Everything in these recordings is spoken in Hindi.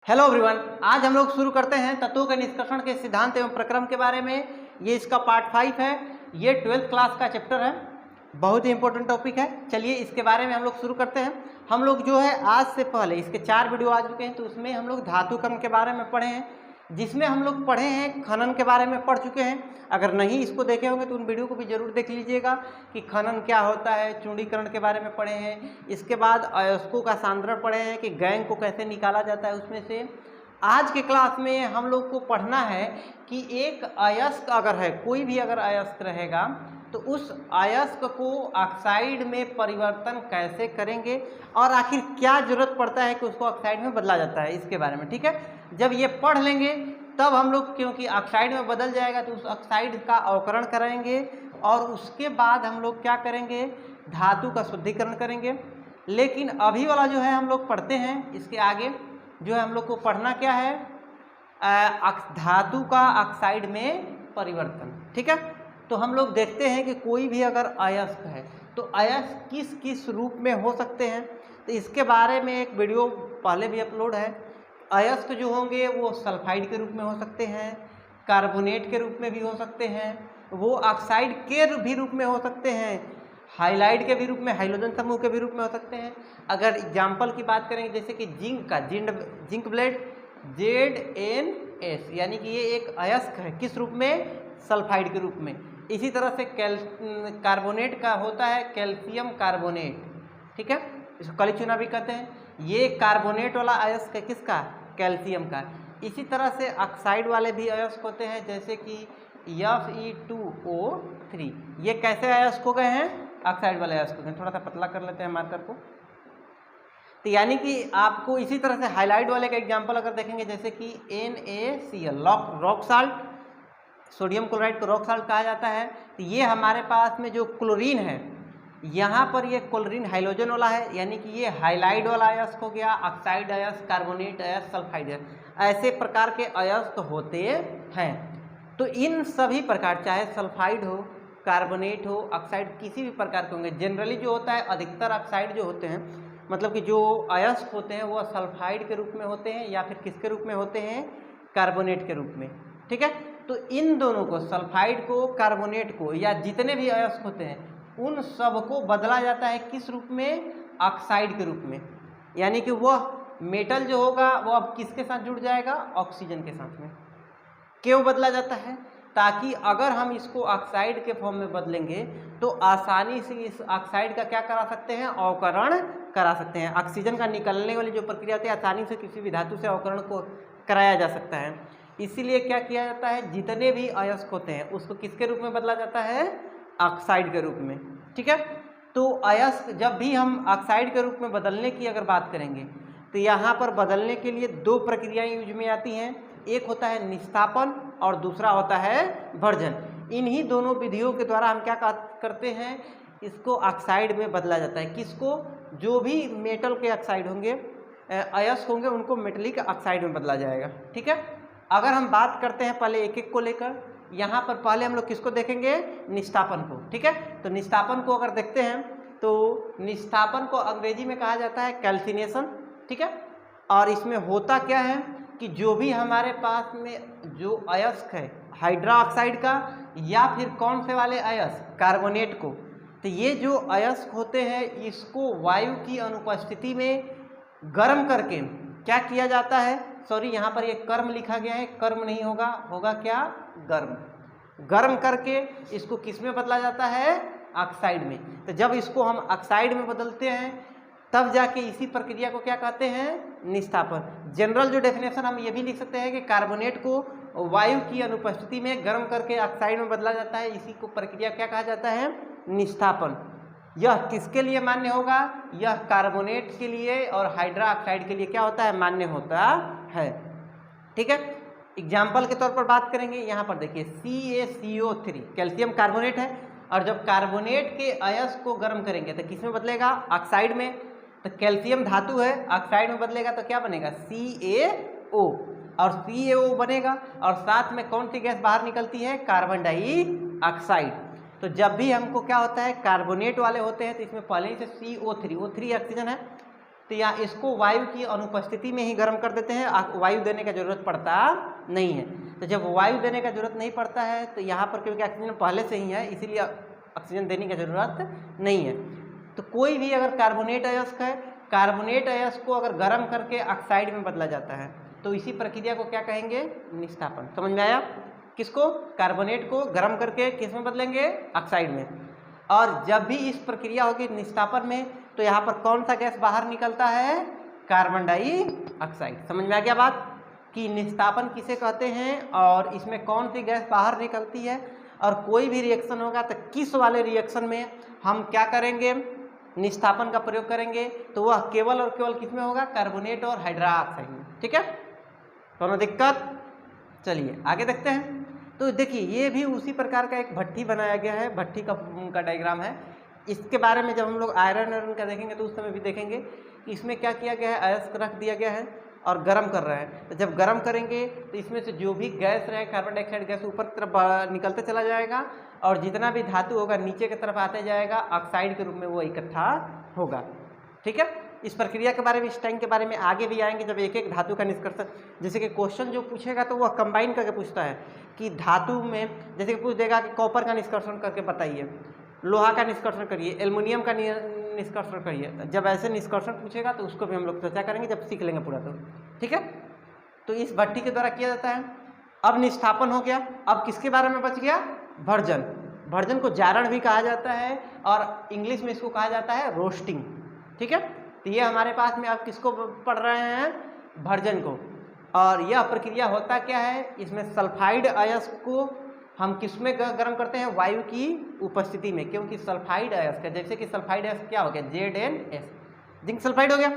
हेलो एवरीवन, आज हम लोग शुरू करते हैं तत्वों के निष्कर्षण के सिद्धांत एवं प्रक्रम के बारे में। ये इसका पार्ट 5 है। ये 12th क्लास का चैप्टर है, बहुत ही इंपॉर्टेंट टॉपिक है। चलिए इसके बारे में हम लोग शुरू करते हैं। हम लोग जो है आज से पहले इसके 4 वीडियो आ चुके हैं, तो उसमें हम लोग धातु क्रम के बारे में पढ़े हैं, जिसमें हम लोग पढ़े हैं खनन के बारे में पढ़ चुके हैं। अगर नहीं इसको देखे होंगे तो उन वीडियो को भी जरूर देख लीजिएगा कि खनन क्या होता है, चूड़ीकरण के बारे में पढ़े हैं। इसके बाद अयस्कों का सांद्रण पढ़े हैं कि गैंग को कैसे निकाला जाता है उसमें से। आज के क्लास में हम लोग को पढ़ना है कि एक अयस्क अगर है, कोई भी अगर अयस्क रहेगा तो उस अयस्क को ऑक्साइड में परिवर्तन कैसे करेंगे और आखिर क्या जरूरत पड़ता है कि उसको ऑक्साइड में बदला जाता है, इसके बारे में। ठीक है, जब ये पढ़ लेंगे तब हम लोग, क्योंकि ऑक्साइड में बदल जाएगा तो उस ऑक्साइड का अवकरण कराएंगे और उसके बाद हम लोग क्या करेंगे, धातु का शुद्धिकरण करेंगे। लेकिन अभी वाला जो है हम लोग पढ़ते हैं, इसके आगे जो है हम लोग को पढ़ना क्या है, धातु का ऑक्साइड में परिवर्तन। ठीक है, तो हम लोग देखते हैं कि कोई भी अगर अयस्क है तो अयस्क किस किस रूप में हो सकते हैं, तो इसके बारे में एक वीडियो पहले भी अपलोड है। अयस्क जो होंगे वो सल्फाइड के रूप में हो सकते हैं, कार्बोनेट के रूप में भी हो सकते हैं, वो ऑक्साइड के भी रूप में हो सकते हैं, हाइलाइड के भी रूप में, हाइड्रोजन समूह के भी रूप में हो सकते हैं। अगर एग्जाम्पल की बात करेंगे जैसे कि जिंक का जिंक ब्लेड ZnS, यानी कि ये एक अयस्क है, किस रूप में, सल्फाइड के रूप में। इसी तरह से कार्बोनेट का होता है कैल्शियम कार्बोनेट। ठीक है, इसको काली चूना भी कहते हैं। ये कार्बोनेट वाला अयस्क है, किसका, कैल्शियम का। इसी तरह से ऑक्साइड वाले भी अयस्क होते हैं, जैसे कि Fe2O3। ये कैसे अयस्क हो गए हैं, ऑक्साइड वाले अयस्क हो गए। थोड़ा सा पतला कर लेते हैं मार्कर को। तो यानी कि आपको इसी तरह से हाइलाइट वाले का एग्जांपल अगर देखेंगे जैसे कि NaCl, rock salt, sodium chloride को रॉक साल्ट कहा जाता है। तो ये हमारे पास में जो क्लोरीन है, यहाँ पर ये क्लोरीन हाइड्रोजन वाला है, यानी कि ये हाइलाइड वाला अयस्क हो गया, ऑक्साइड अयस्क, कार्बोनेट अयस्क, सल्फाइड अयस्क, ऐसे प्रकार के अयस्क होते हैं। तो इन सभी प्रकार, चाहे सल्फाइड हो, कार्बोनेट हो, ऑक्साइड, किसी भी प्रकार के होंगे। जनरली जो होता है अधिकतर ऑक्साइड जो होते हैं, मतलब कि जो अयस्क होते हैं वो सल्फाइड के रूप में होते हैं या फिर किसके रूप में होते हैं, कार्बोनेट के रूप में। ठीक है, तो इन दोनों को, सल्फाइड को, कार्बोनेट को, या जितने भी अयस्क होते हैं उन सब को बदला जाता है किस रूप में, ऑक्साइड के रूप में। यानी कि वह मेटल जो होगा वो अब किसके साथ जुड़ जाएगा, ऑक्सीजन के साथ में। क्यों बदला जाता है, ताकि अगर हम इसको ऑक्साइड के फॉर्म में बदलेंगे तो आसानी से इस ऑक्साइड का क्या करा सकते हैं, अवकरण करा सकते हैं। ऑक्सीजन का निकलने वाली जो प्रक्रिया होती है, आसानी से किसी भी धातु से अवकरण को कराया जा सकता है। इसीलिए क्या किया जाता है, जितने भी अयस्क होते हैं उसको किसके रूप में बदला जाता है, ऑक्साइड के रूप में। ठीक है, तो अयस्क जब भी हम ऑक्साइड के रूप में बदलने की अगर बात करेंगे तो यहाँ पर बदलने के लिए 2 प्रक्रियाएं यूज में आती हैं। एक होता है निस्तापन और दूसरा होता है भर्जन। इन्हीं दोनों विधियों के द्वारा हम क्या करते हैं, इसको ऑक्साइड में बदला जाता है। किसको, जो भी मेटल के ऑक्साइड होंगे, अयस्क होंगे, उनको मेटलिक ऑक्साइड में बदला जाएगा। ठीक है, अगर हम बात करते हैं पहले एक एक को लेकर, यहाँ पर पहले हम लोग किसको देखेंगे, निस्तापन को। ठीक है, तो निस्तापन को अगर देखते हैं तो निस्तापन को अंग्रेजी में कहा जाता है कैल्सिनेशन। ठीक है, और इसमें होता क्या है कि जो भी हमारे पास में जो अयस्क है हाइड्रोक्साइड का या फिर कौन से वाले अयस्क, कार्बोनेट को, तो ये जो अयस्क होते हैं इसको वायु की अनुपस्थिति में गर्म करके क्या किया जाता है, सॉरी यहाँ पर ये कर्म लिखा गया है, कर्म नहीं होगा, होगा क्या, गर्म। गर्म करके इसको किस में बदला जाता है, ऑक्साइड में। तो जब इसको हम ऑक्साइड में बदलते हैं तब जाके इसी प्रक्रिया को क्या कहते हैं, निस्तापन। जनरल जो डेफिनेशन हम ये भी लिख सकते हैं कि कार्बोनेट को वायु की अनुपस्थिति में गर्म करके ऑक्साइड में बदला जाता है, इसी को प्रक्रिया क्या कहा जाता है, निस्तापन। यह किसके लिए मान्य होगा, यह कार्बोनेट के लिए और हाइड्रोक्साइड के लिए क्या होता है, मान्य होता है। ठीक है, एग्जाम्पल के तौर पर बात करेंगे, यहाँ पर देखिए CaCO3 कैल्शियम कार्बोनेट है, और जब कार्बोनेट के अयस्क को गर्म करेंगे तो किस में बदलेगा, ऑक्साइड में। तो कैल्शियम धातु है, ऑक्साइड में बदलेगा तो क्या बनेगा, CaO, और CaO बनेगा और साथ में कौन सी गैस बाहर निकलती है, कार्बन डाइऑक्साइड। तो जब भी हमको क्या होता है, कार्बोनेट वाले होते हैं तो इसमें पहले ही से CO3 O3 ऑक्सीजन है, तो यहाँ इसको वायु की अनुपस्थिति में ही गर्म कर देते हैं, वायु देने का जरूरत पड़ता नहीं है। तो जब वायु देने का जरूरत नहीं पड़ता है तो यहाँ पर क्योंकि ऑक्सीजन पहले से ही है इसीलिए ऑक्सीजन देने की जरूरत नहीं है। तो कोई भी अगर कार्बोनेट अयस्क है, कार्बोनेट अयस्क को अगर गर्म करके ऑक्साइड में बदला जाता है तो इसी प्रक्रिया को क्या कहेंगे, निस्तापन। समझ में आया? किसको, कार्बोनेट को गर्म करके किस में बदलेंगे, ऑक्साइड में। और जब भी इस प्रक्रिया होगी निस्तापन में तो यहाँ पर कौन सा गैस बाहर निकलता है, कार्बन डाइऑक्साइड। समझ में आ गया बात कि निस्तापन किसे कहते हैं और इसमें कौन सी गैस बाहर निकलती है, और कोई भी रिएक्शन होगा तो किस वाले रिएक्शन में हम क्या करेंगे, निस्तापन का प्रयोग करेंगे, तो वह केवल और केवल किस में होगा, कार्बोनेट और हाइड्रोक्साइड में। ठीक है, दोनों दिक्कत। चलिए आगे देखते हैं। तो देखिए ये भी उसी प्रकार का एक भट्ठी बनाया गया है, भट्ठी का डायग्राम है। इसके बारे में जब हम लोग आयरन का देखेंगे तो उस समय भी देखेंगे कि इसमें क्या किया गया है, अयस्क रख दिया गया है और गर्म कर रहे हैं। तो जब गर्म करेंगे तो इसमें से जो भी गैस रहे, कार्बन डाइऑक्साइड गैस ऊपर की तरफ निकलते चला जाएगा और जितना भी धातु होगा नीचे की तरफ आते जाएगा, ऑक्साइड के रूप में वो इकट्ठा होगा। ठीक है, इस प्रक्रिया के बारे में, इस टाइम के बारे में आगे भी आएंगे जब एक एक धातु का निष्कर्षण, जैसे कि क्वेश्चन जो पूछेगा तो वह कंबाइन करके पूछता है कि धातु में, जैसे कि पूछ देगा कि कॉपर का निष्कर्षण करके बताइए, लोहा का निष्कर्षण करिए, एल्युमिनियम का निष्कर्षण करिए। जब ऐसे निष्कर्षण पूछेगा तो उसको भी हम लोग चर्चा करेंगे जब सीख लेंगे पूरा। तो ठीक है, तो इस भट्ठी के द्वारा किया जाता है। अब निष्ठापन हो गया, अब किसके बारे में बच गया, भर्जन। भर्जन को जारण भी कहा जाता है और इंग्लिश में इसको कहा जाता है रोस्टिंग। ठीक है, तो ये हमारे पास में अब किसको पढ़ रहे हैं, भर्जन को। और यह प्रक्रिया होता क्या है, इसमें सल्फाइड अयस्क को हम किसमें गर्म करते हैं, वायु की उपस्थिति में, क्योंकि सल्फाइड अयस्क है। जैसे कि सल्फाइड अयस्क क्या हो गया, ZnS, जिंक सल्फाइड हो गया।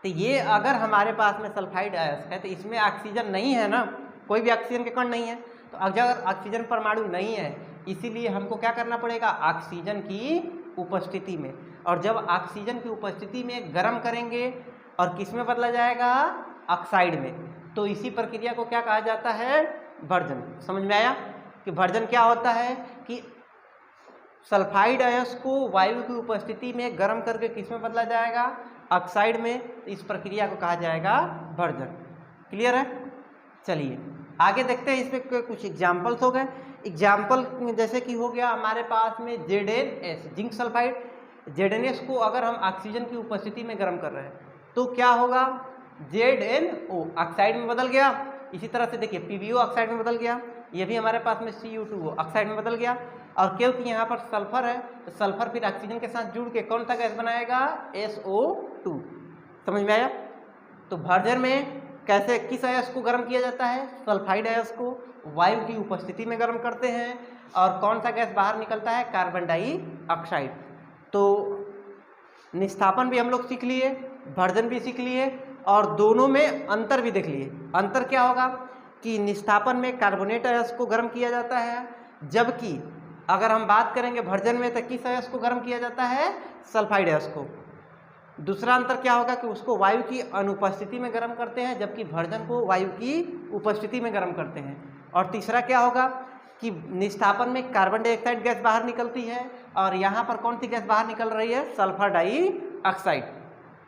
तो ये अगर हमारे पास में सल्फाइड अयस्क है तो इसमें ऑक्सीजन नहीं है ना, कोई भी ऑक्सीजन के कण नहीं है। तो अगर ऑक्सीजन परमाणु नहीं है, इसीलिए हमको क्या करना पड़ेगा, ऑक्सीजन की उपस्थिति में। और जब ऑक्सीजन की उपस्थिति में गर्म करेंगे और किस में बदला जाएगा, ऑक्साइड में, तो इसी प्रक्रिया को क्या कहा जाता है, भर्जन। समझ में आया कि भर्जन क्या होता है कि सल्फाइड अयस्क को वायु की उपस्थिति में गर्म करके किस में बदला जाएगा, ऑक्साइड में। इस प्रक्रिया को कहा जाएगा भर्जन। क्लियर है? चलिए आगे देखते हैं। इसमें कुछ एग्जाम्पल्स हो गए। एग्जाम्पल जैसे कि हो गया हमारे पास में ZnS, जिंक सल्फाइड। ZnS को अगर हम ऑक्सीजन की उपस्थिति में गर्म कर रहे हैं तो क्या होगा, ZnO ऑक्साइड में बदल गया। इसी तरह से देखिए PbO ऑक्साइड में बदल गया, ये भी हमारे पास में Cu2O ऑक्साइड में बदल गया। और क्योंकि यहाँ पर सल्फर है तो सल्फर फिर ऑक्सीजन के साथ जुड़ के कौन सा गैस बनाएगा, SO2। समझ में आया? तो भर्जन में कैसे, किस अयस्क को गर्म किया जाता है, सल्फाइड अयस्क को वायु की उपस्थिति में गर्म करते हैं और कौन सा गैस बाहर निकलता है, कार्बन डाइऑक्साइड। तो निस्तापन भी हम लोग सीख लिए, भर्जन भी सीख लिए और दोनों में अंतर भी देख लिए। अंतर क्या होगा कि निस्तापन में कार्बोनेट अयस्क को गर्म किया जाता है, जबकि अगर हम बात करेंगे भर्जन में तो किस अयस्क को गर्म किया जाता है, सल्फाइड अयस्क को। दूसरा अंतर क्या होगा कि उसको वायु की अनुपस्थिति में गर्म करते हैं, जबकि भर्जन को वायु की उपस्थिति में गर्म करते हैं। और तीसरा क्या होगा कि निस्तापन में कार्बन डाइऑक्साइड गैस बाहर निकलती है और यहाँ पर कौन सी गैस बाहर निकल रही है, सल्फर डाइऑक्साइड।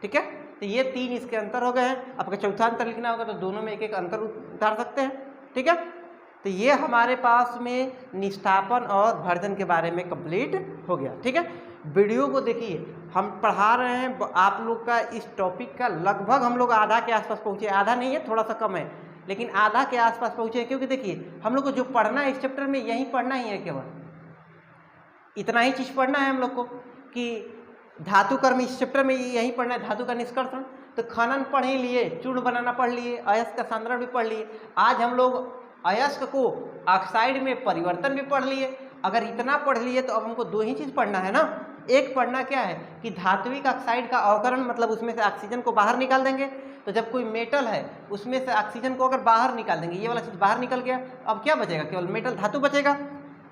ठीक है, तो ये तीन इसके अंतर हो गए हैं। आपका चौथा अंतर लिखना होगा तो दोनों में एक एक अंतर उतार सकते हैं। ठीक है, तो ये हमारे पास में निस्तापन और भर्जन के बारे में कंप्लीट हो गया। ठीक है, वीडियो को देखिए, हम पढ़ा रहे हैं आप लोग का इस टॉपिक का लगभग हम लोग आधा के आसपास पहुँचे, आधा नहीं है थोड़ा सा कम है, लेकिन आधा के आसपास पहुँचे। क्योंकि देखिए हम लोग को जो पढ़ना है इस चैप्टर में यही पढ़ना ही है, केवल इतना ही चीज़ पढ़ना है हम लोग को कि धातु कर्म इस चैप्टर में यही पढ़ना है, धातु का निष्कर्षण। तो खनन पढ़ ही लिए, चूर्ण बनाना पढ़ लिए, अयस्क का सांद्रण भी पढ़ लिए। आज हम लोग अयस्क को ऑक्साइड में परिवर्तन भी पढ़ लिए। अगर इतना पढ़ लिए तो अब हमको दो ही चीज़ पढ़ना है ना। एक पढ़ना क्या है कि धात्विक ऑक्साइड का अवकरण, मतलब उसमें से ऑक्सीजन को बाहर निकाल देंगे। तो जब कोई मेटल है उसमें से ऑक्सीजन को अगर बाहर निकाल देंगे, ये वाला चीज़ बाहर निकल गया, अब क्या बचेगा, केवल मेटल धातु बचेगा।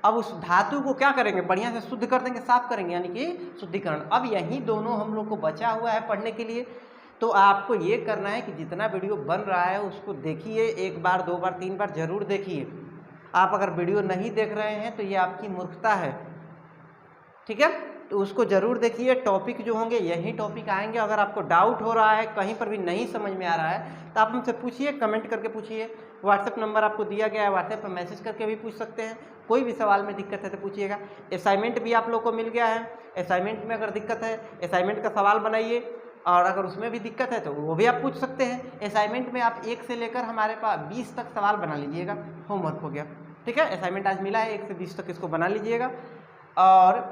अब उस धातु को क्या करेंगे, बढ़िया से शुद्ध कर देंगे, साफ करेंगे, यानी कि शुद्धिकरण। अब यही दोनों हम लोग को बचा हुआ है पढ़ने के लिए। तो आपको ये करना है कि जितना वीडियो बन रहा है उसको देखिए, एक बार, दो बार, तीन बार जरूर देखिए। आप अगर वीडियो नहीं देख रहे हैं तो ये आपकी मूर्खता है। ठीक है, तो उसको ज़रूर देखिए। टॉपिक जो होंगे यही टॉपिक आएंगे। अगर आपको डाउट हो रहा है, कहीं पर भी नहीं समझ में आ रहा है, तो आप हमसे पूछिए, कमेंट करके पूछिए। व्हाट्सएप नंबर आपको दिया गया है, व्हाट्सएप पर मैसेज करके भी पूछ सकते हैं। कोई भी सवाल में दिक्कत है तो पूछिएगा। असाइनमेंट भी आप लोग को मिल गया है। असाइनमेंट में अगर दिक्कत है, असाइनमेंट का सवाल बनाइए, और अगर उसमें भी दिक्कत है तो वो भी आप पूछ सकते हैं। असाइनमेंट में आप 1 से लेकर हमारे पास 20 तक सवाल बना लीजिएगा। होमवर्क हो गया, ठीक है। असाइनमेंट आज मिला है, 1 से 20 तक इसको बना लीजिएगा। और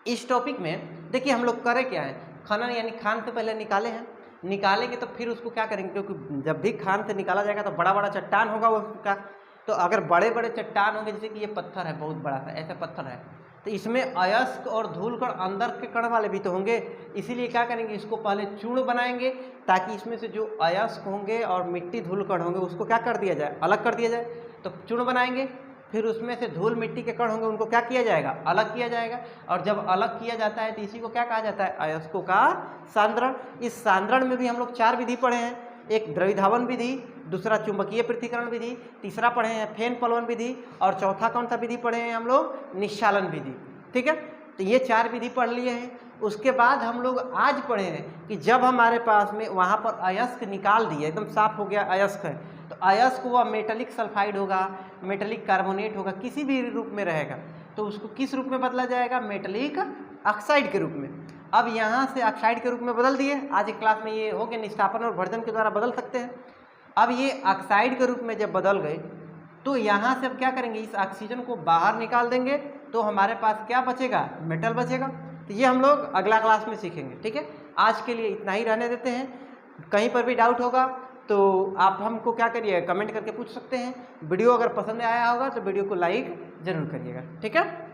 इस टॉपिक में देखिए हम लोग करें क्या है, खनन यानी खान से पहले निकाले हैं, निकालेंगे तो फिर उसको क्या करेंगे, क्योंकि जब भी खान से निकाला जाएगा तो बड़ा बड़ा चट्टान होगा उसका। तो अगर बड़े बड़े चट्टान होंगे, जैसे कि ये पत्थर है बहुत बड़ा सा, ऐसा पत्थर है, तो इसमें अयस्क और धूल कण, अंदर के कण वाले भी तो होंगे। इसीलिए क्या करेंगे, इसको पहले चूर्ण बनाएंगे, ताकि इसमें से जो अयस्क होंगे और मिट्टी धूल कण होंगे उसको क्या कर दिया जाए, अलग कर दिया जाए। तो चूर्ण बनाएंगे, फिर उसमें से धूल मिट्टी के कण होंगे, उनको क्या किया जाएगा, अलग किया जाएगा। और जब अलग किया जाता है तो इसी को क्या कहा जाता है, अयस्कों का सांद्रण। इस सांद्रण में भी हम लोग 4 विधि पढ़े हैं। एक द्रविधावन विधि, दूसरा चुंबकीय पृथक्करण विधि, तीसरा पढ़े हैं फेन पलवन विधि, और चौथा कौन सा विधि पढ़े हैं हम लोग, निश्चालन विधि, ठीक है। तो ये 4 विधि पढ़ लिए हैं। उसके बाद हम लोग आज पढ़े हैं कि जब हमारे पास में वहाँ पर अयस्क निकाल दिए, एकदम साफ हो गया अयस्क है, तो अयस्क वह मेटलिक सल्फाइड होगा, मेटलिक कार्बोनेट होगा, किसी भी रूप में रहेगा, तो उसको किस रूप में बदला जाएगा, मेटलिक ऑक्साइड के रूप में। अब यहाँ से ऑक्साइड के रूप में बदल दिए, आज की क्लास में ये हो गया, निष्ठापन और भर्जन के द्वारा बदल सकते हैं। अब ये ऑक्साइड के रूप में जब बदल गए, तो यहाँ से अब क्या करेंगे, इस ऑक्सीजन को बाहर निकाल देंगे, तो हमारे पास क्या बचेगा, मेटल बचेगा। तो ये हम लोग अगला क्लास में सीखेंगे, ठीक है। आज के लिए इतना ही रहने देते हैं। कहीं पर भी डाउट होगा तो आप हमको क्या करिए, कमेंट करके पूछ सकते हैं। वीडियो अगर पसंद आया होगा तो वीडियो को लाइक ज़रूर करिएगा, ठीक है।